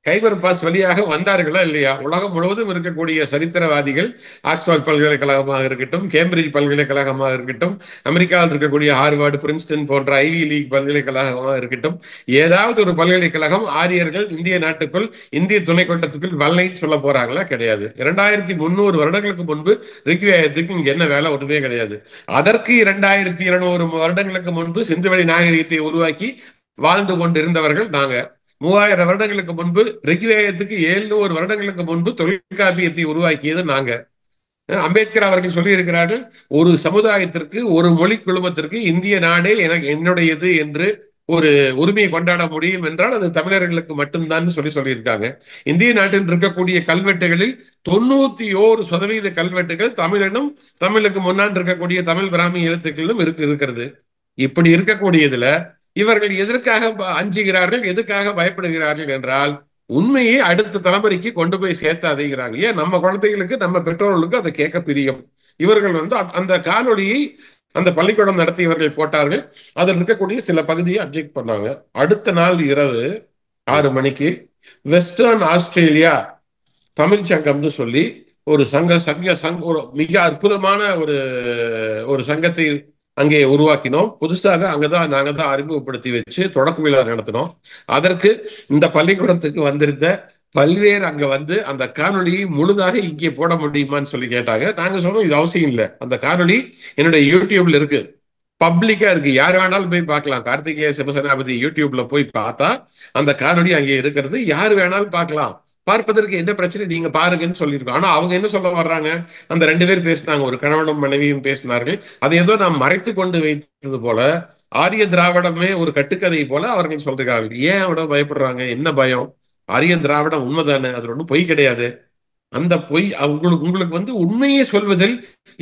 கைபர் பாஸ் வழியாக வந்தார்களா இல்லையா? உலகம் முழுவதும் இருக்கக்கூடிய சரித்திரவாதிகள், ஆக்ஸ்போர்ட் பல்கலைக்கழகமாக இருக்கட்டும், கேம்பிரிட்ஜ் பல்கலைக்கழகமாக இருக்கட்டும், அமெரிக்காவில் இருக்கக்கூடிய ஹார்வர்டு, பிரின்ஸ்டன் போன்ற ஐவி லீக் பல்கலைக்கழகமாக இருக்கட்டும், ஏதாவது ஒரு பல்கலைக்கழகம் ஆரியர்கள் இந்திய நாட்டுக்குள், இந்திய துணைக்கண்டத்துக்குள் வல்லைன்னு சொல்ல போறாங்களா? கிடையாது. 2300 வருடங்களுக்கு முன்பு ரிக்வேதத்துக்கு இங்க என்ன வேலை? ஒன்றுமே கிடையாது. அதற்கு 2200 வருடங்களுக்கு முன்பு சிந்துவெளி நாகரிகத்தை உருவாக்கி வாழ்ந்து கொண்டிருந்தவர்கள் நாங்க. 3000 வருடங்களுக்கு முன்பு ரிக்வேதத்துக்கு 700 வருடங்களுக்கு முன்பு தொல்காப்பியத்தை உருவாக்கியது நாங்க. அம்பேத்கர் அவர்கள் சொல்லி இருக்கிறார்கள், ஒரு சமுதாயத்திற்கு, ஒரு மொழி குழுமத்திற்கு இந்திய நாடே என்னுடையது என்று ஒரு உரிமையை கொண்டாட முடியும் என்றால் அது தமிழர்களுக்கு மட்டும்தான் சொல்லியிருக்காங்க. இந்திய நாட்டில் இருக்கக்கூடிய கல்வெட்டுகளில் 91% கல்வெட்டுகள் தமிழனும் தமிழுக்கு முன்னாடி இருக்கக்கூடிய தமிழ் பிராமி எழுத்துக்களிலும் இருக்கிறது. இப்படி இருக்கக்கூடியதுல இவர்கள் எதற்காக அஞ்சுகிறார்கள், எதுக்காக பயப்படுகிறார்கள் என்றால் உண்மையை அடுத்த தலைமுறைக்கு கொண்டு போய் சேர்த்தாதேங்கிறாங்க. ஏன் நம்ம குழந்தைகளுக்கு, நம்ம பெற்றோர்களுக்கு அதை கேட்க பிரியம். இவர்கள் வந்து அந்த காணொலியை அந்த பள்ளிக்கூடம் நடத்தியவர்கள் போட்டார்கள். அதில் இருக்கக்கூடிய சில பகுதியை அப்ஜெக்ட் பண்ணாங்க. அடுத்த நாள் இரவு 6 மணிக்கு வெஸ்டர்ன் ஆஸ்திரேலியா தமிழ் சங்கம்னு சொல்லி ஒரு ஒரு மிக அற்புதமான ஒரு சங்கத்தை அங்கே உருவாக்கினோம். புதுசாக நாங்க தான் அறிமுகப்படுத்தி வச்சு தொடக்க விழா நடத்தினோம். அதற்கு இந்த பள்ளிக்கூடத்துக்கு வந்திருந்த பல்வேறு அங்க வந்து அந்த காணொலியை முழுதாக இங்கே போட முடியுமான்னு சொல்லி கேட்டாங்க. நாங்க சொன்னோம் இது அவசியம் இல்லை. அந்த காணொலி என்னுடைய யூடியூப்ல இருக்கு, பப்ளிக்கா இருக்கு, யார் வேணாலும் போய் பார்க்கலாம். கார்த்திகேய சிவசேனாபதி யூடியூப்ல போய் பார்த்தா அந்த காணொலி அங்கே இருக்கிறது, யார் வேணாலும் பார்க்கலாம். பார்ப்பதற்கு என்ன பிரச்சனை, நீங்க பாருங்கன்னு சொல்லியிருக்கோம். ஆனா அவங்க என்ன சொல்ல வர்றாங்க, அந்த 2 பேர் பேசினாங்க, ஒரு கணவனும் மனைவியும் பேசினார்கள். அதை ஏதோ நாம் மறைத்து கொண்டு வைத்தது போல, ஆரிய திராவிடமே ஒரு கட்டுக்கதை போல அவர்கள் சொல்றார்கள். ஏன் அவ்வளவு பயப்படுறாங்க? என்ன பயம்? ஆரிய திராவிடம் உண்மைதானே, அது ஒன்றும் பொய் கிடையாது. அந்த பொய் உங்களுக்கு வந்து உண்மையை சொல்வதில்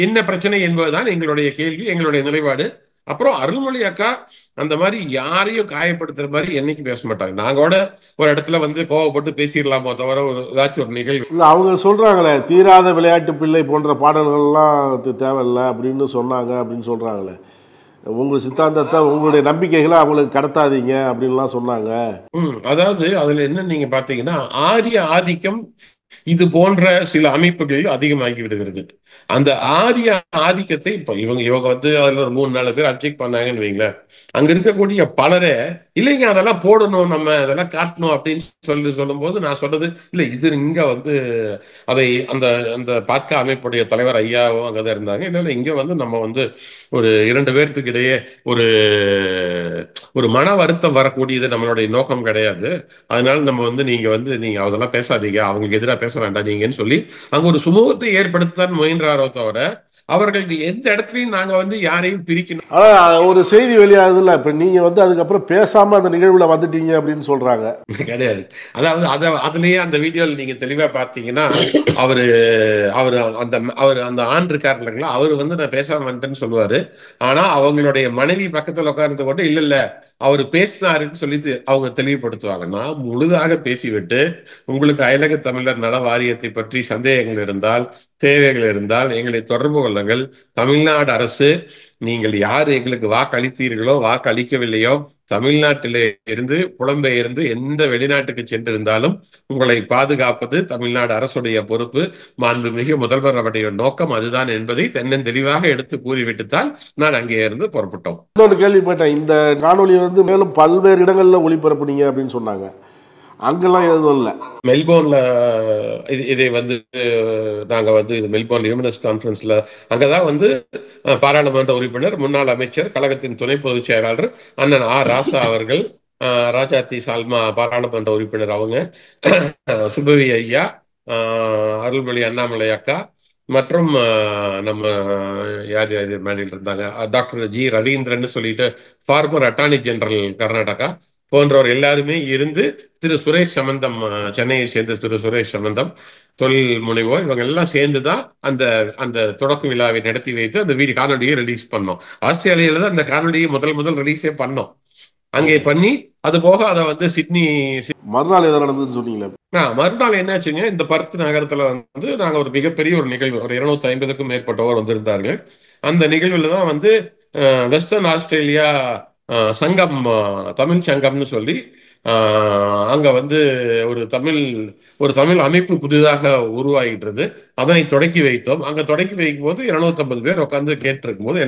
என்ன பிரச்சனை என்பதுதான் எங்களுடைய கேள்வி, எங்களுடைய நிலைப்பாடு. அப்புறம் அருள்மொழி அக்கா அந்த மாதிரி யாரையும் காயப்படுத்துற மாதிரி என்னைக்கு பேச மாட்டாங்க. நாங்க கூட ஒரு இடத்துல வந்து கோவப்பட்டு பேசிடலாமோ தவிர ஏதாச்சும் ஒரு நிகழ்வு இல்லை. அவங்க சொல்றாங்களே, தீராத விளையாட்டு பிள்ளை போன்ற பாடல்கள்லாம் தேவையில்லை அப்படின்னு சொன்னாங்க அப்படின்னு சொல்றாங்களே. உங்க சித்தாந்தத்தை, உங்களுடைய நம்பிக்கைகளை அவங்களுக்கு கடத்தாதீங்க அப்படின்லாம் சொன்னாங்க. அதாவது அதுல என்ன நீங்க பாத்தீங்கன்னா, ஆரிய ஆதிக்கம் இது போன்ற சில அமைப்புகள் அதிகமாகி விடுகிறது. அந்த ஆரிய ஆதிக்கத்தை இப்ப இவங்க வந்து அதுல ஒரு 3-4 பேர் அப்ஜெக்ட் பண்ணாங்கன்னு வைங்களேன். அங்க இருக்கக்கூடிய பலரை இல்லைங்க அதெல்லாம் போடணும், நம்ம அதெல்லாம் காட்டணும் அப்படின்னு சொல்லும் போது நான் சொல்றது இல்லை, இது இங்க வந்து அதை அந்த அந்த பாட்கா அமைப்புடைய தலைவர் ஐயாவும் அங்கதான் இருந்தாங்க. இல்ல இங்க வந்து நம்ம வந்து ஒரு 2 பேர்த்துக்கு இடையே ஒரு ஒரு மன வருத்தம் வரக்கூடியது நம்மளுடைய நோக்கம் கிடையாது. அதனால நம்ம வந்து நீங்க அதெல்லாம் பேசாதீங்க, அவங்களுக்கு எதிராக பேச வேண்டாம் நீங்கன்னு சொல்லி அங்க ஒரு சுமூகத்தை ஏற்படுத்தத்தான் முயன்றாரோ தவிர அவர்கள் எந்த இடத்துலையும் நாங்க வந்து யாரையும் பிரிக்கணும். ஆனா ஒரு செய்தி வெளியாகுதுல்ல, இப்ப நீங்க வந்து அதுக்கப்புறம் பேசாம அந்த நிகழ்வுல வந்துட்டீங்க அப்படின்னு சொல்றாங்க. கிடையாது. அதாவது அதுலயே அந்த வீடியோல நீங்க தெளிவா பாத்தீங்கன்னா அவரு அவரு அவர் அந்த ஆண் இருக்காரு இல்லைங்களா, அவரு வந்து நான் பேசாம வந்துட்டேன்னு சொல்லுவாரு. ஆனா அவங்களுடைய மனைவி பக்கத்துல உட்கார்ந்து கொண்டு இல்ல அவரு பேசினாருன்னு சொல்லி அவங்க தெளிவுபடுத்துவாங்க. நான் முழுதாக பேசிவிட்டு உங்களுக்கு அயலக தமிழர் நல வாரியத்தை பற்றி சந்தேகங்கள் இருந்தால் தேவைகள் இருந்தால் எங்களை தொடர்பு கொள்ளுங்கள். தமிழ்நாடு அரசு நீங்கள் யார் எங்களுக்கு வாக்களித்தீர்களோ வாக்களிக்கவில்லையோ தமிழ்நாட்டிலே இருந்து புலம்பெயர்ந்து எந்த வெளிநாட்டுக்கு சென்றிருந்தாலும் உங்களை பாதுகாப்பது தமிழ்நாடு அரசுடைய பொறுப்பு. மாண்புமிகு முதல்வர் அவருடைய நோக்கம் அதுதான் என்பதை தென்னந்தெளிவாக எடுத்து கூறிவிட்டுத்தான் நான் அங்கே இருந்து புறப்பட்டோம். இன்னொரு கேள்விப்பட்டேன், இந்த காணொலி வந்து மேலும் பல்வேறு இடங்கள்ல ஒளிபரப்புனீங்க அப்படின்னு சொன்னாங்க. அங்கெல்லாம் எதுவும் இல்லை. மெல்போர்ன்ல இதை வந்து நாங்க வந்து இது மெல்போர்ன் ஹியூமனிஸ்ட் கான்ஃபரன்ஸ்ல அங்கதான் வந்து பாராளுமன்ற உறுப்பினர் முன்னாள் அமைச்சர் கழகத்தின் துணை பொதுச் செயலாளர் அண்ணன் ராசா அவர்கள், ராஜாத்தி சால்மா பாராளுமன்ற உறுப்பினர் அவங்க, சுபவி ஐயா, அருள்மொழி அண்ணாமலை அக்கா மற்றும் நம்ம யார் யார் மேடையில் இருந்தாங்க, டாக்டர் ஜி ரவீந்திரன் சொல்லிட்டு ஃபார்மர் அட்டார்னி ஜெனரல் கர்நாடகா போன்றவர் எல்லாருமே இருந்து, திரு சுரேஷ் சம்பந்தம் சென்னையை சேர்ந்த திரு சுரேஷ் சம்பந்தம் தொழில் முனைவோர், இவங்க எல்லாம் சேர்ந்துதான் அந்த அந்த தொடக்க விழாவை நடத்தி வைத்து அந்த வீடியோ காணொலியை ரிலீஸ் பண்ணோம். ஆஸ்திரேலியால தான் அந்த காணொலியை முதல் ரிலீஸே பண்ணோம். அங்கே பண்ணி அது போக அதை வந்து சிட்னி மறுநாள் எதாவது நடந்ததுன்னு சொன்னீங்களா? மறுநாள் என்னாச்சுங்க, இந்த பர்த் நகரத்துல வந்து நாங்க ஒரு மிகப்பெரிய ஒரு நிகழ்வு, ஒரு 250க்கும் மேற்பட்டவர் வந்திருந்தார்கள். அந்த நிகழ்வுல தான் வந்து வெஸ்டர்ன் ஆஸ்திரேலியா சங்கம், தமிழ் சங்கம்னு சொல்லி அங்க வந்து ஒரு தமிழ் அமைப்பு புதிதாக உருவாகின்றது. அதனை தொடக்கி வைத்தோம். அங்க தொடக்கி வைக்கும் போது 250 பேர் உட்கார்ந்து கேட்டிருக்கும் போது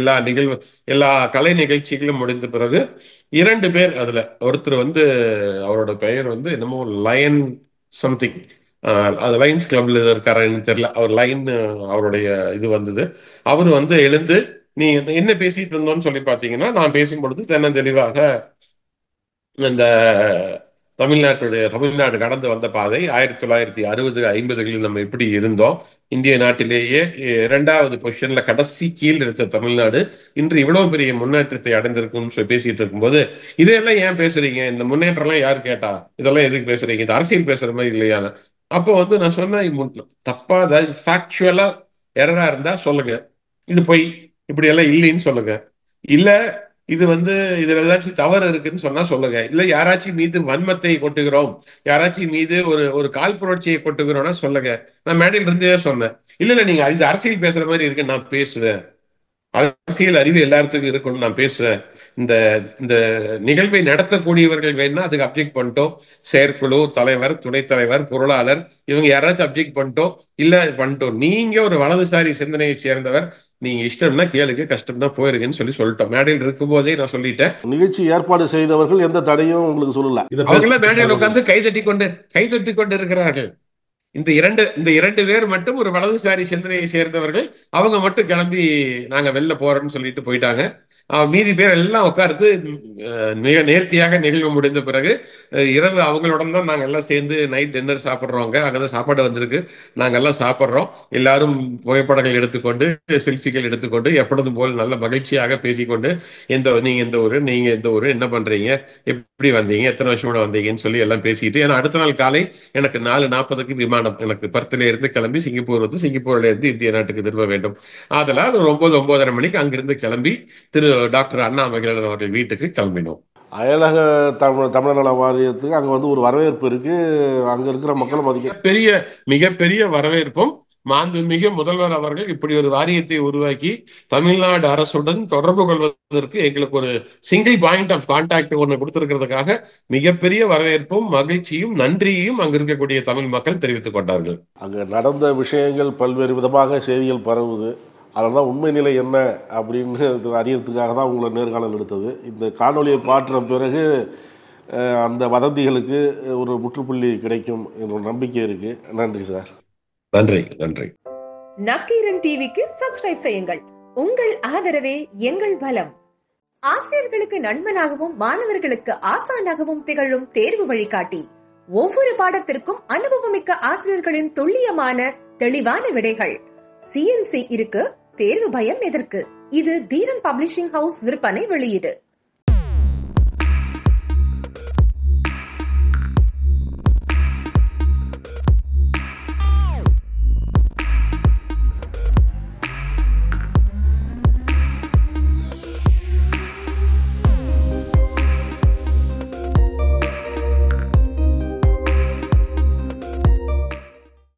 எல்லா கலை நிகழ்ச்சிகளும் முடிந்த பிறகு 2 பேர், அதுல ஒருத்தர் வந்து அவரோட பெயர் வந்து என்னமோ லயன் சம்திங், அது லைன்ஸ் கிளப்ல இருக்காருன்னு தெரியல, அவர் லைன் அவருடைய இது வந்தது. அவர் வந்து எழுந்து நீ என்ன பேசிட்டு இருந்தோன்னு சொல்லி பாத்தீங்கன்னா, நான் பேசும்பொழுது தென்னந்தெளிவாக இந்த தமிழ்நாடு கடந்து வந்த பாதை 1960 50களில் நம்ம எப்படி இருந்தோம், இந்திய நாட்டிலேயே 2வது பொசிஷன்ல கடைசி கீழ் இருந்த தமிழ்நாடு இன்று இவ்வளவு பெரிய முன்னேற்றத்தை அடைந்திருக்கும்னு சொல்லி பேசிட்டு இருக்கும்போது, இதெல்லாம் ஏன் பேசுறீங்க, இந்த முன்னேற்றம்லாம் யார் கேட்டா, இதெல்லாம் எதுக்கு பேசுறீங்க, இது அரசியல் பேசுற மாதிரி இல்லையான. அப்போ வந்து நான் சொன்னேன், தப்பா அதாவது ஃபேக்சுவலா எரரா இருந்தா சொல்லுங்க, இது போய் இப்படி எல்லாம் இல்லைன்னு சொல்லுங்க, இல்ல இது வந்து இதுல ஏதாச்சும் தவறு இருக்குன்னு சொன்னா சொல்லுங்க, இல்ல யாராச்சும் மீது வன்மத்தை கொட்டுகிறோம், யாராச்சும் மீது ஒரு கால் புரட்சியை கொட்டுகிறோம்னா சொல்லுங்க. நான் மேடையில் இருந்தே சொன்னேன், இல்ல நீங்க இது அரசியல் பேசுற மாதிரி இருக்கு, நான் பேசுவேன், அரசியல் அறிவு எல்லாத்துக்கும் இருக்கும்னு நான் பேசுவேன். இந்த இந்த நிகழ்வை நடத்தக்கூடியவர்கள் வேணா அதுக்கு அப்ஜெக்ட் பண்ணிட்டோம், செயற்குழு தலைவர், துணைத் தலைவர், பொருளாளர், இவங்க யாராச்சும் அப்ஜெக்ட் பண்ணிட்டோம், இல்ல பண்ணிட்டோம், நீங்க ஒரு வலதுசாரி சிந்தனையை சேர்ந்தவர், நீங்க இஷ்டம்னா கேளுங்க, கஷ்டம்னா போயிருங்கன்னு சொல்லிட்டோம். மேடையில் இருக்கும் போதே நான் சொல்லிட்டேன். நிகழ்ச்சி ஏற்பாடு செய்தவர்கள் எந்த தடையும் உங்களுக்கு சொல்லல, அவங்க மேடையில் உட்கார்ந்து கைதட்டி கொண்டு இருக்கிறார்கள். இந்த இரண்டு பேர் மட்டும் ஒரு வலதுசாரி சிந்தனையை சேர்ந்தவர்கள், அவங்க மட்டும் கிளம்பி நாங்க வெளில போறோம்னு சொல்லிட்டு போயிட்டாங்க. மீதி பேர் எல்லாம் உட்கார்ந்து மிக நேர்த்தியாக நிகழ்வு முடிந்த பிறகு இரவு அவங்களுடன் தான் நாங்க எல்லாம் சேர்ந்து நைட் டின்னர் சாப்பிட்றோங்க. அங்கதான் சாப்பாடு வந்திருக்கு, நாங்க எல்லாம் சாப்பிட்றோம். எல்லாரும் புகைப்படங்கள் எடுத்துக்கொண்டு செல்ஃபிகள் எடுத்துக்கொண்டு எப்பொழுதும் போல் நல்ல மகிழ்ச்சியாக பேசிக்கொண்டு, நீங்க எந்த ஊரு, என்ன பண்றீங்க, எப்படி வந்தீங்க, எத்தனை வருஷம் வந்தீங்கன்னு சொல்லி எல்லாம் பேசிட்டு, ஏன்னா அடுத்த நாள் காலை எனக்கு 4:40க்கு விமானம், எனக்கு பர்த்ல இருந்து கிளம்பி சிங்கப்பூர் வந்து சிங்கப்பூர்ல இருந்து இந்திய நாட்டுக்கு திரும்ப வேண்டும். அதெல்லாம் ஒரு 9-9:30 மணிக்கு அங்கிருந்து கிளம்பி திரு டாக்டர் அண்ணாமலை அவர்கள் வீட்டுக்கு கிளம்பினோம். அயலக தமிழர் நல வாரியத்துக்கு அங்க வந்து ஒரு வரவேற்பு இருக்கு, அங்க இருக்கிற மக்கள் மிகப்பெரிய வரவேற்பும், மாண்புமிகு முதல்வர் அவர்கள் இப்படி ஒரு வாரியத்தை உருவாக்கி தமிழ்நாடு அரசுடன் தொடர்பு கொள்வதற்கு எங்களுக்கு ஒரு சிங்கிள் பாயிண்ட் ஆஃப் கான்டாக்ட் ஒன்று கொடுத்திருக்கிறதுக்காக மிகப்பெரிய வரவேற்பும் மகிழ்ச்சியும் நன்றியையும் அங்க இருக்கக்கூடிய தமிழ் மக்கள் தெரிவித்துக் கொண்டார்கள். அங்க நடந்த விஷயங்கள் பல்வேறு விதமாக செய்திகள் பரவுது, அதெல்லாம் உண்மை நிலை என்ன அப்படின்னு அறியறதுக்காக தான் உங்களை நேர்காணல் எடுத்தது. இந்த காணொலியை பார்த்த பிறகு அந்த வதந்திகளுக்கு ஒரு முற்றுப்புள்ளி கிடைக்கும் என்ற நம்பிக்கை இருக்கு. நன்றி சார். நன்றி. நக்கீரன் டிவிக்கு சப்ஸ்கிரைப் செய்யுங்கள். உங்கள் ஆதரவே எங்கள் பலம். ஆசிரியர்களுக்கு நண்பனாகவும் மாணவர்களுக்கு ஆசானாகவும் திகழும் தேர்வு வழிகாட்டி ஒவ்வொரு பாடத்திற்கும் அனுபவமிக்க ஆசிரியர்களின் துல்லியமான தெளிவான விடைகள். CNC இருக்கு, தேர்வு பயம் எதற்கு? இது தீரன் பப்ளிஷிங் ஹவுஸ் விற்பனை வெளியீடு.